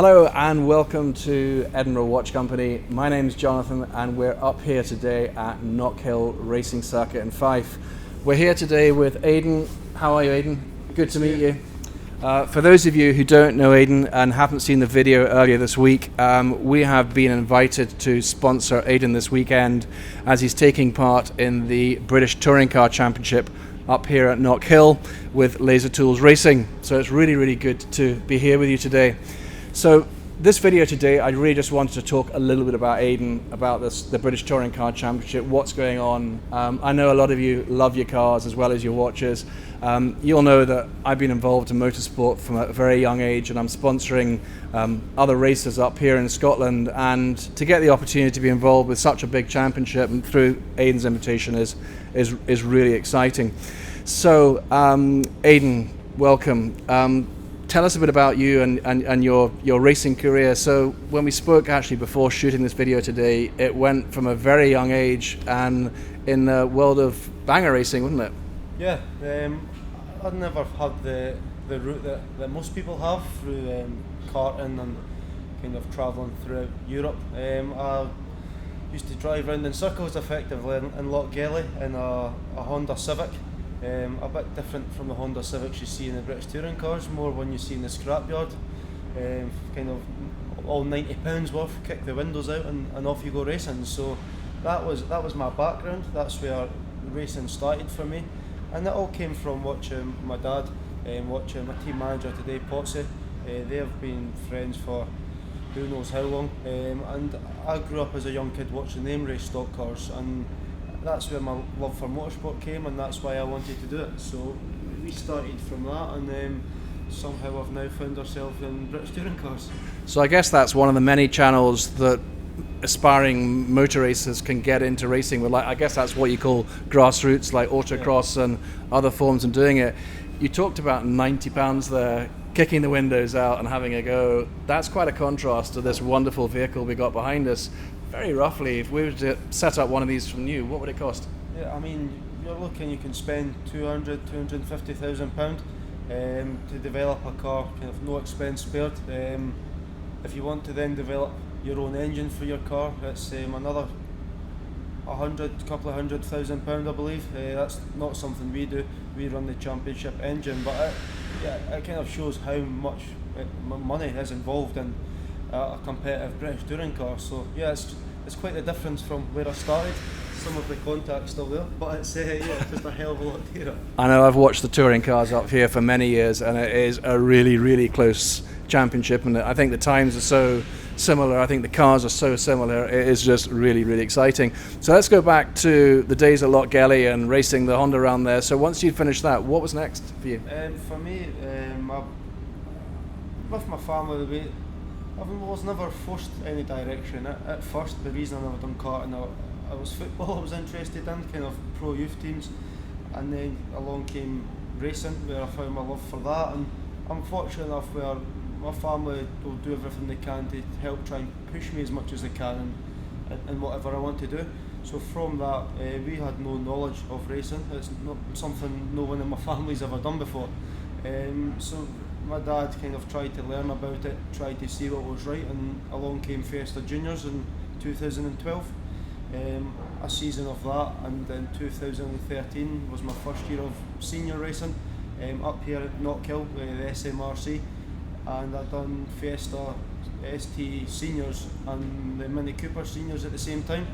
Hello and welcome to Edinburgh Watch Company. My name's Jonathan and we're up here today at Knockhill Racing Circuit in Fife. We're here today with Aiden. How are you, Aiden? Good to meet you. For those of you who don't know Aiden and haven't seen the video earlier this week, we have been invited to sponsor Aiden this weekend as he's taking part in the British Touring Car Championship up here at Knockhill with Laser Tools Racing. So it's really good to be here with you today. So this video today, I really just wanted to talk a little bit about Aiden, about the British Touring Car Championship, what's going on. I know a lot of you love your cars as well as your watches. You'll know that I've been involved in motorsport from a very young age, and I'm sponsoring other racers up here in Scotland, and to get the opportunity to be involved with such a big championship and through Aiden's invitation is really exciting. So Aiden, welcome. Tell us a bit about you and your racing career. So when we spoke actually before shooting this video today, it went from a very young age and in the world of banger racing, wouldn't it? Yeah, I'd never had the route that most people have through karting and kind of travelling throughout Europe. I used to drive around in circles effectively in Lochgelly in a Honda Civic. A bit different from the Honda Civics you see in the British touring cars, more one you see in the scrapyard. Kind of all £90 worth, kick the windows out and off you go racing. So that was my background. That's where racing started for me, and it all came from watching my dad, watching my team manager today, Potsy. They have been friends for who knows how long, and I grew up as a young kid watching them race stock cars, and that's where my love for motorsport came, and that's why I wanted to do it. So we started from that, and somehow I've now found ourselves in British touring cars. So I guess that's one of the many channels that aspiring motor racers can get into racing with. Like, I guess that's what you call grassroots, like autocross and other forms of doing it. You talked about £90 there, kicking the windows out and having a go. That's quite a contrast to this wonderful vehicle we got behind us. Very roughly, if we were to set up one of these from new, what would it cost? Yeah, I mean, you're looking, you can spend £250,000 to develop a car, kind of no expense spared. If you want to then develop your own engine for your car, it's another couple of £100,000, I believe. That's not something we do. We run the championship engine, but it kind of shows how much money is involved in a competitive British touring car. So yeah, it's quite a difference from where I started. Some of the contacts still there, but it's just a hell of a lot dearer. I know I've watched the touring cars up here for many years, and it is a really close championship, and I think the times are so similar. I think the cars are so similar. It is just really exciting. So let's go back to the days at Lochgelly and racing the Honda around there. So once you'd finished that, what was next for you? For me, with my family, I was never forced any direction. At first, the reason I never done karting, I was football I was interested in, kind of pro youth teams, and then along came racing, where I found my love for that, and I'm fortunate enough where my family will do everything they can to help try and push me as much as they can in whatever I want to do. So from that, we had no knowledge of racing. It's not something no one in my family's ever done before. So my dad kind of tried to learn about it, tried to see what was right, and along came Fiesta Juniors in 2012. A season of that, and then 2013 was my first year of senior racing up here at Knockhill, the SMRC, and I'd done Fiesta ST Seniors and the Mini Cooper Seniors at the same time.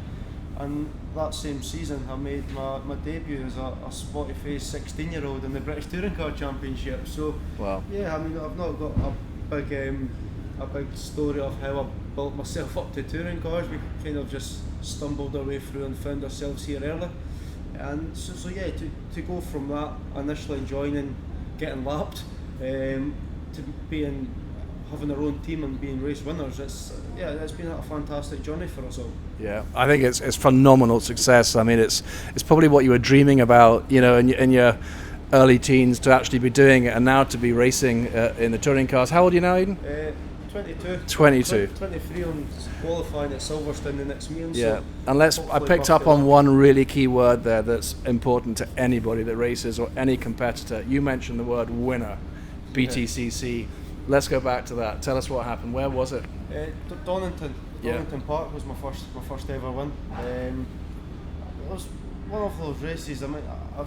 And that same season I made my debut as a spotty faced 16-year-old in the British Touring Car Championship. So wow. Yeah, I mean, I've not got a big story of how I built myself up to touring cars. We kind of just stumbled our way through and found ourselves here early. And so yeah, to go from that, initially joining, getting lapped, to having our own team and being race winners, it's been a fantastic journey for us all. Yeah, I think it's phenomenal success. I mean, it's probably what you were dreaming about, you know, in your early teens, to actually be doing it, and now to be racing in the touring cars. How old are you now, Aiden? 22. 22. 23 on qualifying at Silverstone the next meeting. Yeah, so and I picked up on one really key word there that's important to anybody that races or any competitor. You mentioned the word winner, BTCC. let's go back to that. Tell us what happened. Where was it? Donington. Yeah. Donington Park was my first ever win. It was one of those races. I mean, I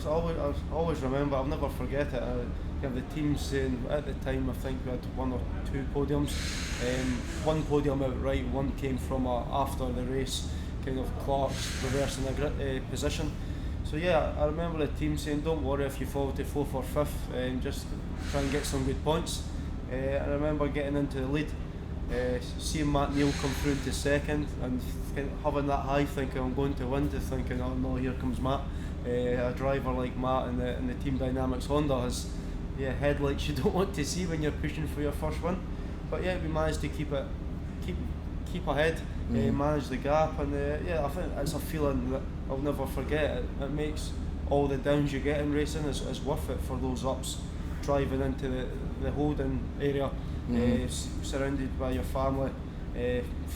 always remember. I'll never forget it. You have the team saying at the time, I think we had 1 or 2 podiums. One podium outright, one came from after the race, kind of Clark's reversing a position. So yeah, I remember the team saying, don't worry if you fall to 4th or 5th, just try and get some good points. I remember getting into the lead, seeing Matt Neal come through to 2nd, and having that high, thinking I'm going to win, to thinking, oh no, here comes Matt. A driver like Matt in the Team Dynamics Honda has headlights you don't want to see when you're pushing for your first win. But yeah, we managed to keep ahead, manage the gap, and I think it's a feeling that I'll never forget. It makes all the downs you get in racing is worth it for those ups. Driving into the holding area, surrounded by your family,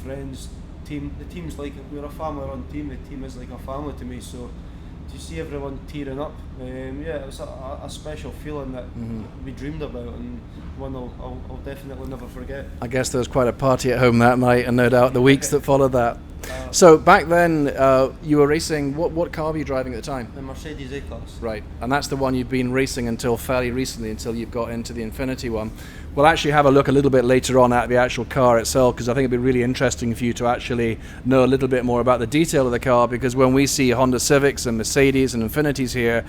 friends, team. The team's like, we're a family-run team. The team is like a family to me. So to see everyone tearing up, it was a special feeling that we dreamed about, and one I'll definitely never forget. I guess there was quite a party at home that night, and no doubt the weeks that followed that. So back then, you were racing, what car were you driving at the time? The Mercedes A-Class. Right, and that's the one you've been racing until fairly recently, until you've got into the Infinity one. We'll actually have a look a little bit later on at the actual car itself, because I think it'd be really interesting for you to actually know a little bit more about the detail of the car, because when we see Honda Civics and Mercedes and Infinities here,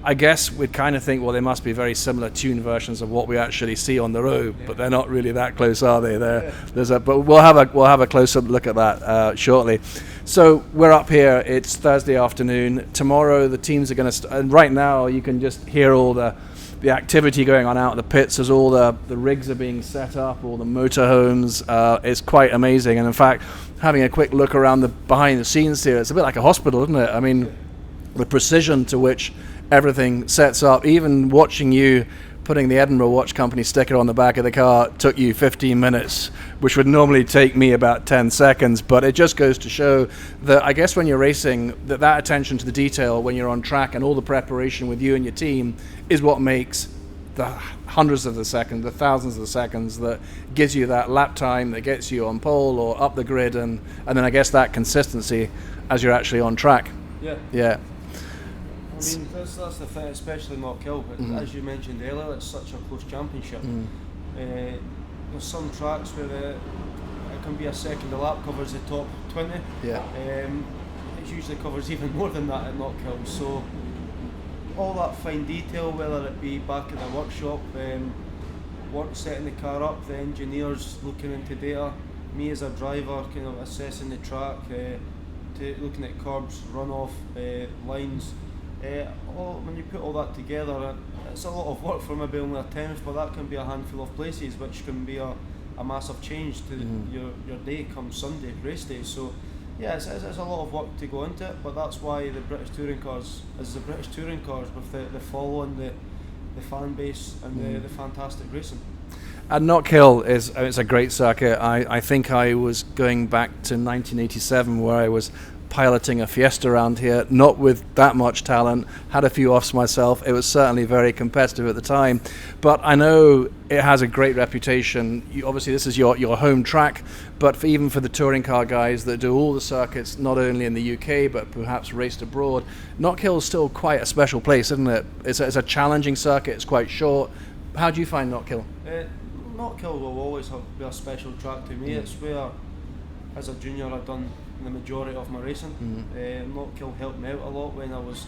I guess we'd kind of think, well, they must be very similar tuned versions of what we actually see on the road, but they're not really that close, are they? But we'll have a closer look at that shortly. So we're up here. It's Thursday afternoon. Tomorrow the teams are going to. And right now you can just hear all the activity going on out in the pits as all the rigs are being set up, all the motorhomes. It's quite amazing. And in fact, having a quick look around the behind the scenes here, it's a bit like a hospital, isn't it? I mean, the precision to which everything sets up, even watching you putting the Edinburgh Watch Company sticker on the back of the car took you 15 minutes, which would normally take me about 10 seconds. But it just goes to show that I guess when you're racing, that attention to the detail when you're on track and all the preparation with you and your team is what makes the hundreds of the seconds, the thousands of the seconds that gives you that lap time that gets you on pole or up the grid, and then I guess that consistency as you're actually on track. Yeah. I mean, that's the thing, especially Knockhill. As you mentioned earlier, it's such a close championship. There's some tracks where it can be a second a lap covers the top 20. It usually covers even more than that at Knockhill. So all that fine detail, whether it be back at the workshop, setting the car up, the engineers looking into data, me as a driver kind of assessing the track, looking at curbs, runoff, lines. When you put all that together, it's a lot of work for maybe only a tenth, but that can be a handful of places, which can be a massive change to your day come Sunday, race day. So yeah, it's a lot of work to go into it, but that's why the British Touring Cars is the British Touring Cars, with the following, the fan base, and the fantastic racing. And Knockhill it's a great circuit. I think I was going back to 1987 where I was piloting a Fiesta around here, not with that much talent, had a few offs myself. It was certainly very competitive at the time, but I know it has a great reputation. Obviously this is your home track, but even for the touring car guys that do all the circuits, not only in the UK but perhaps raced abroad, Knockhill is still quite a special place, isn't it? It's a challenging circuit, it's quite short. How do you find Knockhill? Knockhill will always be a special track to me. It's where, as a junior, I've done the majority of my racing. Knockhill helped me out a lot when I was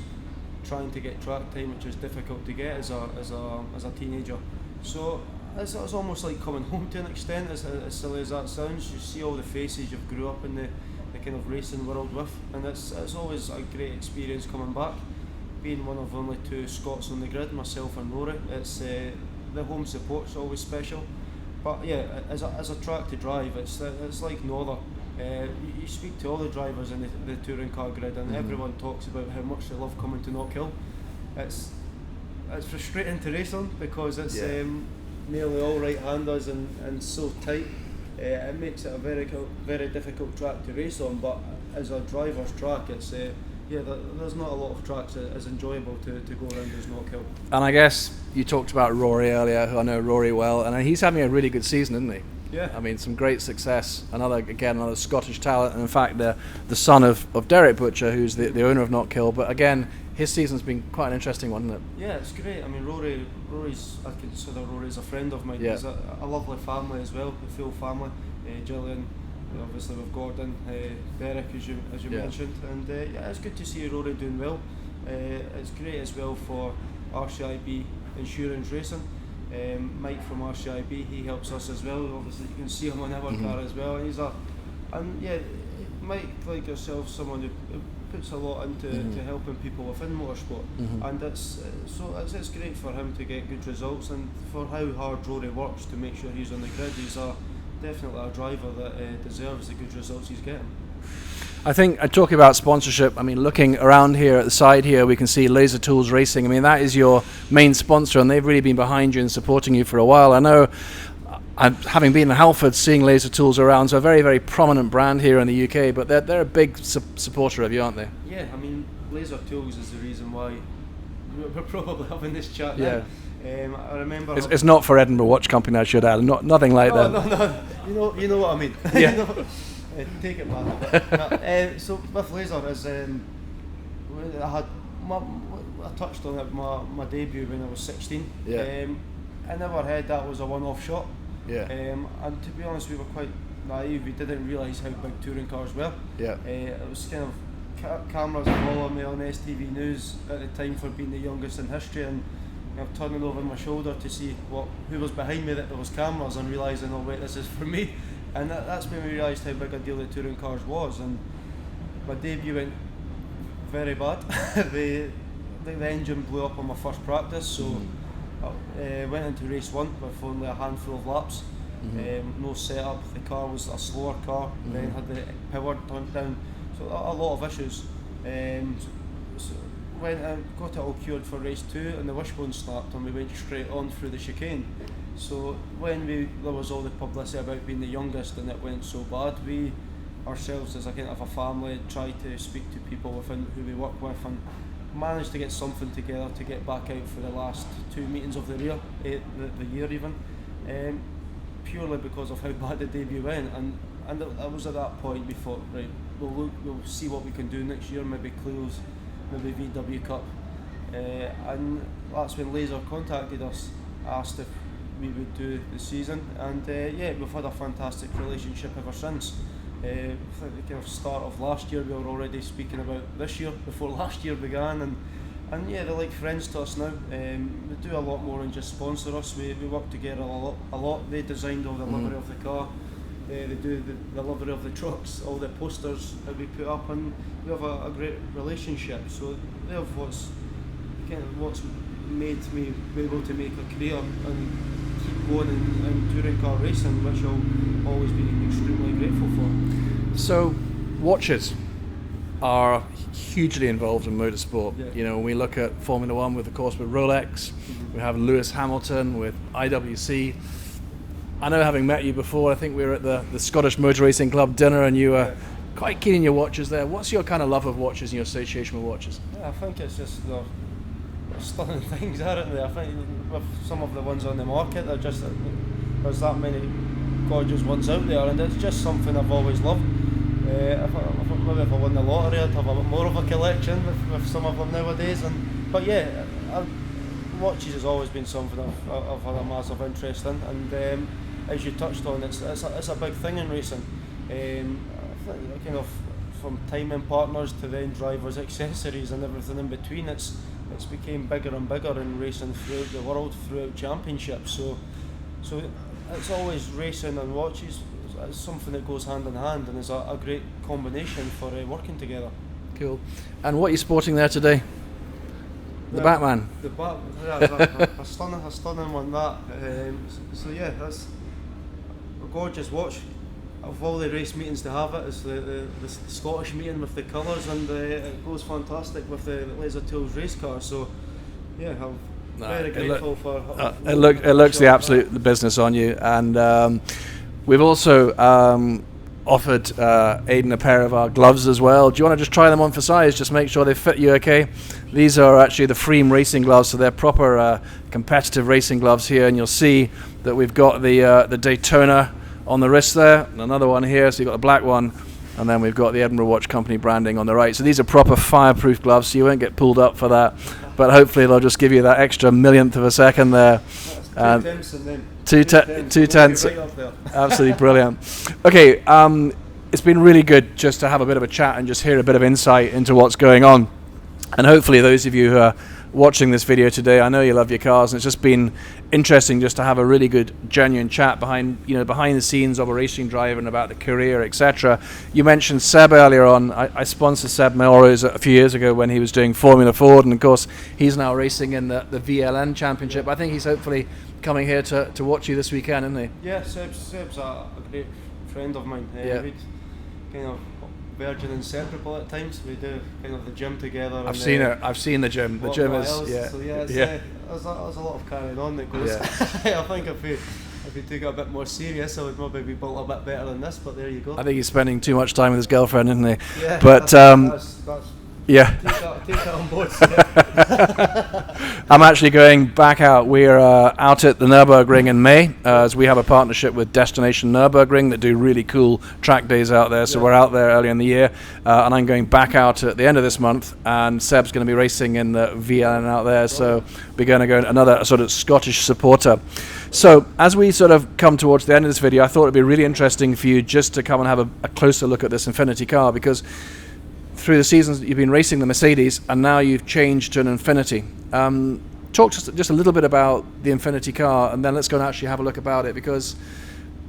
trying to get track time, which was difficult to get as a teenager. So it's almost like coming home to an extent, as silly as that sounds. You see all the faces you've grew up in the kind of racing world with, and it's always a great experience coming back. Being one of only 2 Scots on the grid, myself and Rory, it's the home support's always special. But yeah, as a track to drive, it's like no other. You speak to all the drivers in the touring car grid, and everyone talks about how much they love coming to Knockhill. It's frustrating to race on because it's nearly all right-handers and so tight. It makes it a very difficult track to race on. But as a driver's track, it's yeah, there's not a lot of tracks as enjoyable to go around as Knockhill. And I guess you talked about Rory earlier, who I know Rory well, and he's having a really good season, isn't he? Yeah. I mean, some great success. Another Scottish talent, and in fact, the son of Derek Butcher, who's the owner of Knockhill. But again, his season's been quite an interesting one, hasn't it? Yeah, it's great. I mean, Rory's, I consider Rory's a friend of mine. Yeah. He's a lovely family as well, the full family. Gillian, obviously with Gordon, Derek, as you mentioned, and yeah, it's good to see Rory doing well. It's great as well for RCIB Insurance Racing. Mike from RCIB, he helps us as well. Obviously, you can see him on our car as well. And yeah, Mike, like yourself, someone who puts a lot into to helping people within motorsport, and it's great for him to get good results, and for how hard Rory works to make sure he's on the grid. He's definitely a driver that deserves the good results he's getting. I think, talking about sponsorship, I mean, looking around here at the side here, we can see Laser Tools Racing. I mean, that is your main sponsor, and they've really been behind you and supporting you for a while. I know, having been in Halford, seeing Laser Tools around, so a very, very prominent brand here in the UK, but they're a big supporter of you, aren't they? Yeah, I mean, Laser Tools is the reason why we're probably having this chat now. I remember... It's not for Edinburgh Watch Company, I should add, nothing like that. No, you know what I mean. Yeah. Take it back. So with Laser, I touched on it my debut when I was 16. Yeah. I never had that was a one-off shot. Yeah. And to be honest, we were quite naive. We didn't realise how big touring cars were. Yeah. It was kind of cameras following me on STV News at the time for being the youngest in history, and turning over my shoulder to see who was behind me, that there was cameras, and realising, oh wait, this is for me. And that's when we realised how big a deal the touring cars was. And my debut went very bad. the engine blew up on my first practice, so I went into race 1 with only a handful of laps. No setup, the car was a slower car, then had the power turned down, so a lot of issues. So went and got it all cured for race 2, and the wishbone snapped, and we went straight on through the chicane. So when there was all the publicity about being the youngest and it went so bad, we ourselves as a kind of a family tried to speak to people within who we work with, and managed to get something together to get back out for the last 2 meetings of the year even, purely because of how bad the debut went. And it was at that point we thought, right, we'll see what we can do next year, maybe Clio's, maybe VW Cup, and that's when Laser contacted us, asked if we would do the season, and yeah, we've had a fantastic relationship ever since. I think the kind of start of last year we were already speaking about this year before last year began, and yeah, they're like friends to us now. They do a lot more than just sponsor us. We work together a lot. They designed all the livery of the car. They do the livery of the trucks, all the posters that we put up, and we have a great relationship. So they have what's made me be able to make a career and keep going in touring car racing, which I'll always be extremely grateful for. So, watches are hugely involved in motorsport. Yeah. You know, when we look at Formula One, with Rolex, we have Lewis Hamilton with IWC. I know, having met you before, I think we were at the Scottish Motor Racing Club dinner, and you were quite keen in your watches there. What's your kind of love of watches and your association with watches? Yeah, I think it's just they're stunning things, aren't they? I think with some of the ones on the market, there's that many gorgeous ones out there, and it's just something I've always loved. If I won the lottery, I'd have a bit more of a collection with some of them nowadays. But yeah, watches has always been something I've had a massive interest in, and as you touched on, it's a big thing in racing. I think kind of from timing partners to then drivers' accessories and everything in between, it's became bigger and bigger in racing throughout the world, throughout championships. So it's always racing and watches. It's something that goes hand in hand, and is a great combination for working together. Cool. And what are you sporting there today? The Batman. The Batman. Yeah, a stunning one, that. So yeah, that's a gorgeous watch. Of all the race meetings to have it's the Scottish meeting with the colours, and it goes fantastic with the Laser Tools race car. So yeah, I'm very grateful for. It looks the absolute business on you, and we've also offered Aiden a pair of our gloves as well. Do you want to just try them on for size, just make sure they fit you okay? These are actually the Freem racing gloves, so they're proper competitive racing gloves here, and you'll see that we've got the Daytona on the wrist there, and another one here, so you've got the black one, and then we've got the Edinburgh Watch Company branding on the right. So these are proper fireproof gloves, so you won't get pulled up for that, but hopefully they'll just give you that extra millionth of a second there. Two tenths. Right, absolutely brilliant. Okay, it's been really good just to have a bit of a chat and just hear a bit of insight into what's going on. And hopefully those of you who are watching this video today, I know you love your cars, and it's just been interesting just to have a really good, genuine chat behind the scenes of a racing driver and about the career, etc. You mentioned Seb earlier on. I sponsored Seb Melrose a few years ago when he was doing Formula Ford, and of course he's now racing in the VLN Championship. I think he's hopefully coming here to watch you this weekend, isn't he? Yeah, Seb's a great friend of mine. Yeah. We'd kind of virgin inseparable at times. We do kind of the gym together. I've seen it. I've seen the gym. The gym is So there's a lot of carrying on that goes. I think if we took it a bit more serious, I would probably be built a bit better than this. But there you go. I think he's spending too much time with his girlfriend, isn't he? Yeah. But that's yeah. Take that on board. I'm actually going back out. We're out at the Nürburgring in May, as we have a partnership with Destination Nürburgring that do really cool track days out there. So we're out there early in the year, and I'm going back out at the end of this month, and Seb's going to be racing in the VLN out there. So we're going to go another sort of Scottish supporter. So as we sort of come towards the end of this video, I thought it'd be really interesting for you just to come and have a closer look at this Infiniti car, because through the seasons you've been racing the Mercedes and now you've changed to an Infiniti. Talk to us just a little bit about the Infiniti car, and then let's go and actually have a look about it, because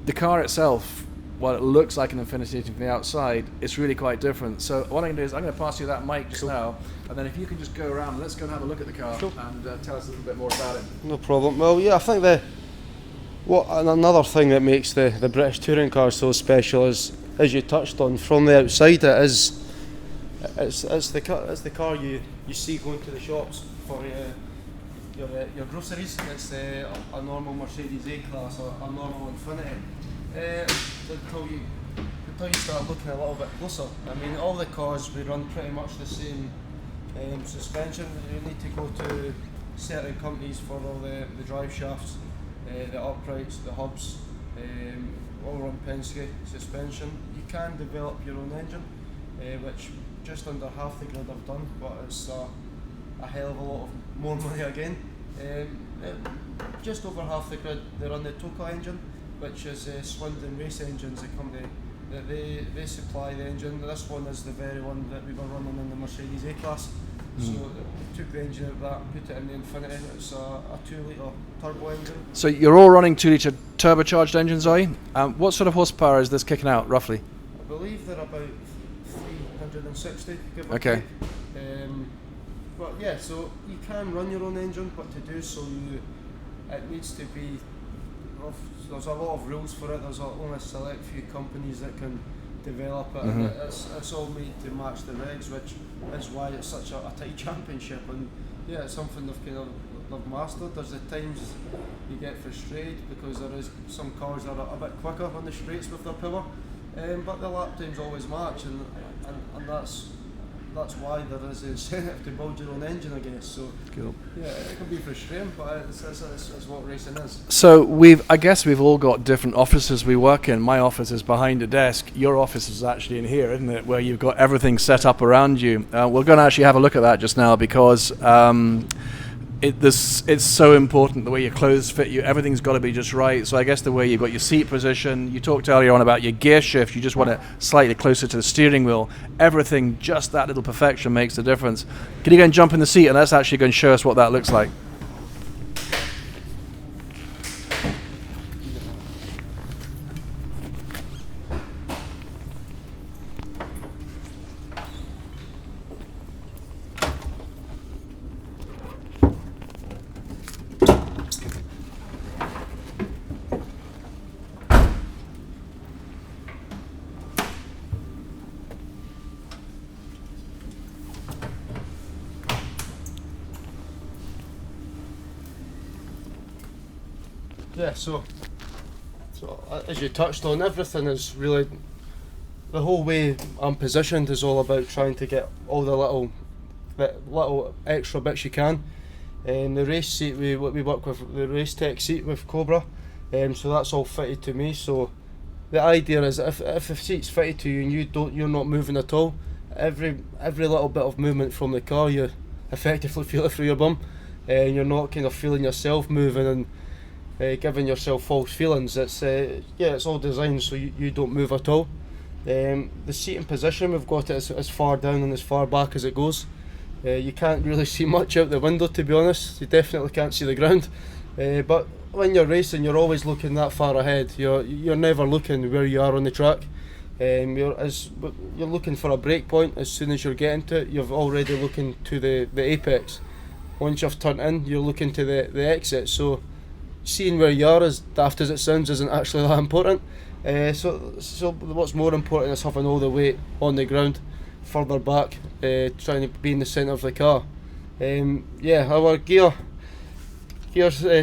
the car itself, while it looks like an Infiniti from the outside, it's really quite different. So what I'm going to do is I'm going to pass you that mic just now, and then if you can just go around, let's go and have a look at the car and tell us a little bit more about it. No problem. Well, yeah, I think another thing that makes the British touring car so special is, as you touched on, from the outside it's the car you see going to the shops for your groceries. It's a normal Mercedes A-Class or a normal Infiniti. Until you start looking a little bit closer. I mean, all the cars, we run pretty much the same suspension. You need to go to certain companies for all the drive shafts, the uprights, the hubs, all run Penske suspension. You can develop your own engine, which just under half the grid I've done, but it's a hell of a lot of more money again. Just over half the grid they run the Toka engine, which is Swindon Race Engines, the company that they supply the engine. This one is the very one that we were running in the Mercedes A-Class. So we took the engine out of that, put it in the Infiniti. It's a 2-litre turbo engine. So you're all running 2-litre turbocharged engines, are you? What sort of horsepower is this kicking out, roughly? I believe they're about 360, give or okay. take. But yeah, so you can run your own engine, but to do so, it needs to be. There's a lot of rules for it. There's only a select few companies that can develop it, and it's all made to match the regs, which is why it's such a tight championship. And yeah, it's something they've mastered. There's the times you get frustrated because there is some cars that are a bit quicker on the straights with their power. But the lap times always match, and that's why there is an incentive to build your own engine, I guess. So cool. Yeah, it can be frustrating, but it's what racing is. So I guess we've all got different offices we work in. My office is behind a desk. Your office is actually in here, isn't it? Where you've got everything set up around you. We're going to actually have a look at that just now, because it's so important the way your clothes fit you. Everything's got to be just right. So I guess the way you've got your seat position, you talked earlier on about your gear shift, you just want it slightly closer to the steering wheel. Everything, just that little perfection makes the difference. Can you go and jump in the seat, and let's actually go and show us what that looks like. Yeah, so as you touched on, everything is really the whole way I'm positioned is all about trying to get all the little extra bits you can. The race seat, we work with the race tech seat with Cobra, so that's all fitted to me. So the idea is if the seat's fitted to you and you're not moving at all, every little bit of movement from the car, you effectively feel it through your bum, and you're not kind of feeling yourself moving and giving yourself false feelings. It's all designed so you don't move at all. The seating position, we've got it as far down and as far back as it goes. You can't really see much out the window, to be honest. You definitely can't see the ground, but when you're racing, you're always looking that far ahead. You're never looking where you are on the track. You're looking for a break point. As soon as you're getting to it, you're already looking to the apex. Once you've turned in, you're looking to the exit. So seeing where you are, as daft as it sounds, isn't actually that important. So what's more important is having all the weight on the ground, further back, trying to be in the centre of the car. Our gear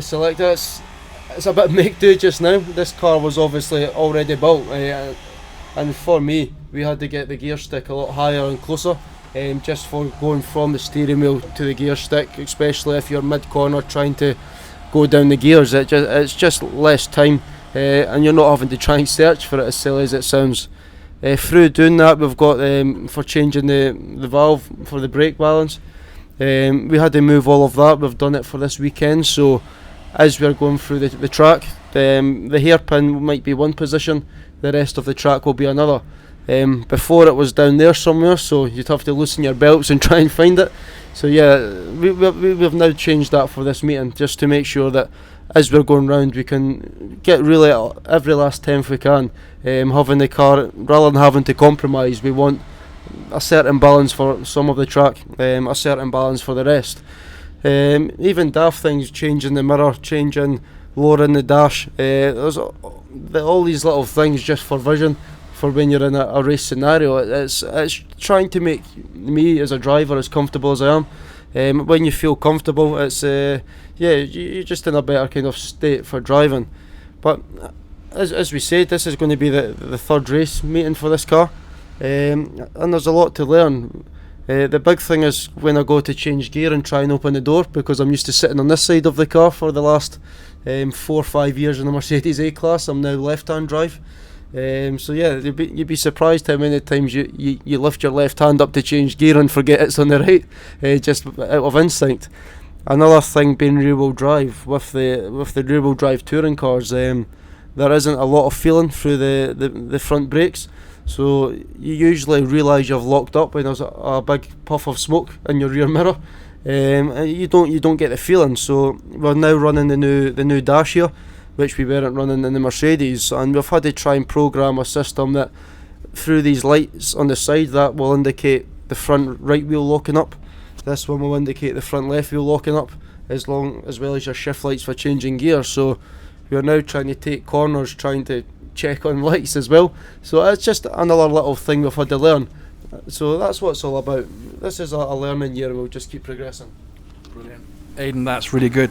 selector, it's a bit make do just now. This car was obviously already built, and for me, we had to get the gear stick a lot higher and closer, just for going from the steering wheel to the gear stick, especially if you're mid-corner trying to go down the gears. It's just less time, and you're not having to try and search for it, as silly as it sounds. Through doing that, we've got for changing the valve for the brake balance. We had to move all of that. We've done it for this weekend, so as we're going through the track, the hairpin might be one position, the rest of the track will be another. Before it was down there somewhere, so you'd have to loosen your belts and try and find it. So we've now changed that for this meeting, just to make sure that as we're going round we can get really every last tenth we can, having the car, rather than having to compromise. We want a certain balance for some of the track, a certain balance for the rest. Even daft things, changing the mirror, lowering the dash, there's all these little things just for vision, for when you're in a race scenario. It's trying to make me as a driver as comfortable as I am. When you feel comfortable, it's you're just in a better kind of state for driving. But as we said, this is going to be the third race meeting for this car, and there's a lot to learn. The big thing is when I go to change gear and try and open the door, because I'm used to sitting on this side of the car for the last 4 or 5 years in the Mercedes A-Class. I'm now left-hand drive. You'd be surprised how many times you lift your left hand up to change gear and forget it's on the right, just out of instinct. Another thing being rear-wheel drive, with the rear-wheel drive touring cars, there isn't a lot of feeling through the front brakes, so you usually realise you've locked up when there's a big puff of smoke in your rear mirror. You don't get the feeling. So we're now running the new dash here, which we weren't running in the Mercedes, and we've had to try and program a system that through these lights on the side that will indicate the front right wheel locking up. This one will indicate the front left wheel locking up, as well as your shift lights for changing gear. So we are now trying to take corners, trying to check on lights as well. So it's just another little thing we've had to learn. So that's what it's all about. This is a learning year, and we'll just keep progressing. Brilliant. Aiden, that's really good.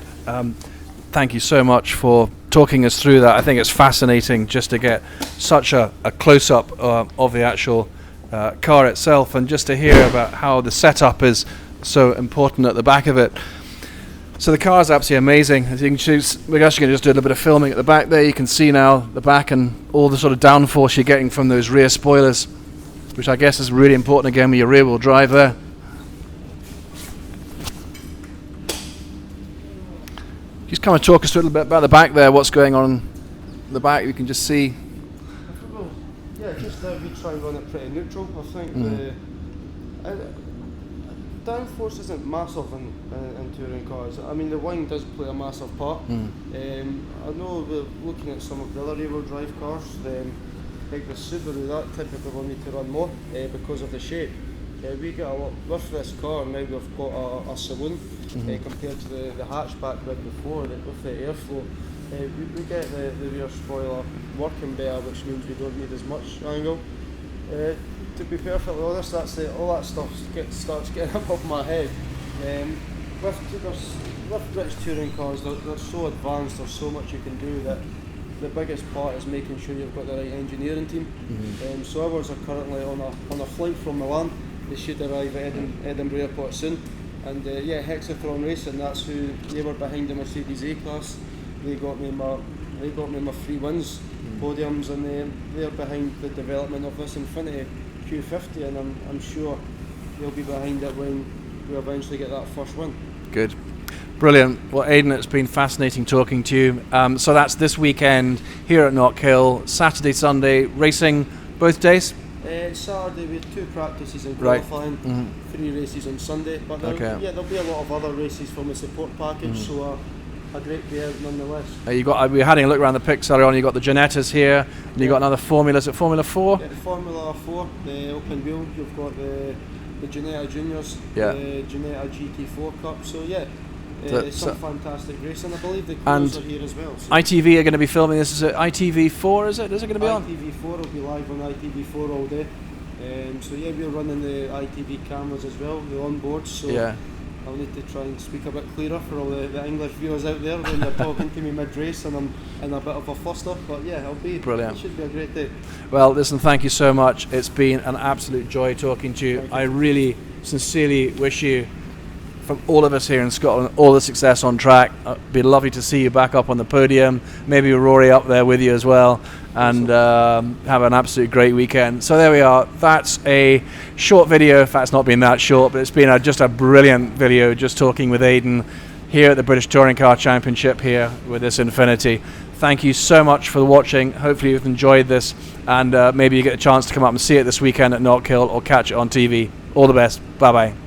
Thank you so much for talking us through that. I think it's fascinating just to get such a close-up of the actual car itself, and just to hear about how the setup is so important at the back of it. So the car is absolutely amazing. As you can choose, we're actually going to just do a little bit of filming at the back there. You can see now the back and all the sort of downforce you're getting from those rear spoilers, which I guess is really important again with your rear-wheel drive there. Just kind of talk us a little bit about the back there, what's going on in the back. You can just see. Just now we try and run it pretty neutral. I think downforce isn't massive in touring cars. I mean, the wing does play a massive part. I know we're looking at some of the other rear-wheel drive cars, like the Subaru, that typically will need to run more because of the shape. We get a lot with this car now. We've got a saloon compared to the hatchback we had before, with the airflow. We get the rear spoiler working better, which means we don't need as much angle. To be perfectly honest, all that stuff starts getting above my head. With British touring cars, they're so advanced. There's so much you can do that the biggest part is making sure you've got the right engineering team. So ours are currently on a flight from Milan. They should arrive at Edinburgh Airport soon. And yeah, Hexathron Racing, that's who they were behind the Mercedes A class. They got me my 3 wins, podiums, and they're behind the development of this Infiniti Q50, and I'm sure they'll be behind it when we eventually get that first win. Good. Brilliant. Well, Aiden, it's been fascinating talking to you. So that's this weekend here at Knockhill, Saturday, Sunday, racing both days? Saturday we had 2 practices in qualifying, 3 races on Sunday, but there'll be a lot of other races from the support package, so a great day out nonetheless. We were having a look around the pits earlier on. You got the Ginettas here, and you got another Formula. Is it Formula 4? Yeah, Formula 4, the open wheel. You've got the Ginetta Juniors, the Ginetta GT4 Cup. So yeah, some fantastic racing. I believe the crews are here as well. So ITV are going to be filming this. Is it ITV4? Is it going to be on? ITV4 will be live on ITV4 all day. So yeah, we're running the ITV cameras as well, the onboards. So yeah. I'll need to try and speak a bit clearer for all the English viewers out there when they're talking to me mid-race and I'm in a bit of a fluster. But yeah, brilliant. It should be a great day. Well, listen, thank you so much. It's been an absolute joy talking to you. I really sincerely wish you, from all of us here in Scotland, all the success on track. It'd be lovely to see you back up on the podium, maybe Rory up there with you as well, and have an absolute great weekend. So there we are. That's a short video. In fact, it's not been that short, but it's been just a brilliant video just talking with Aiden here at the British Touring Car Championship here with this Infiniti. Thank you so much for watching. Hopefully you've enjoyed this, and maybe you get a chance to come up and see it this weekend at Knockhill or catch it on TV. All the best. Bye-bye.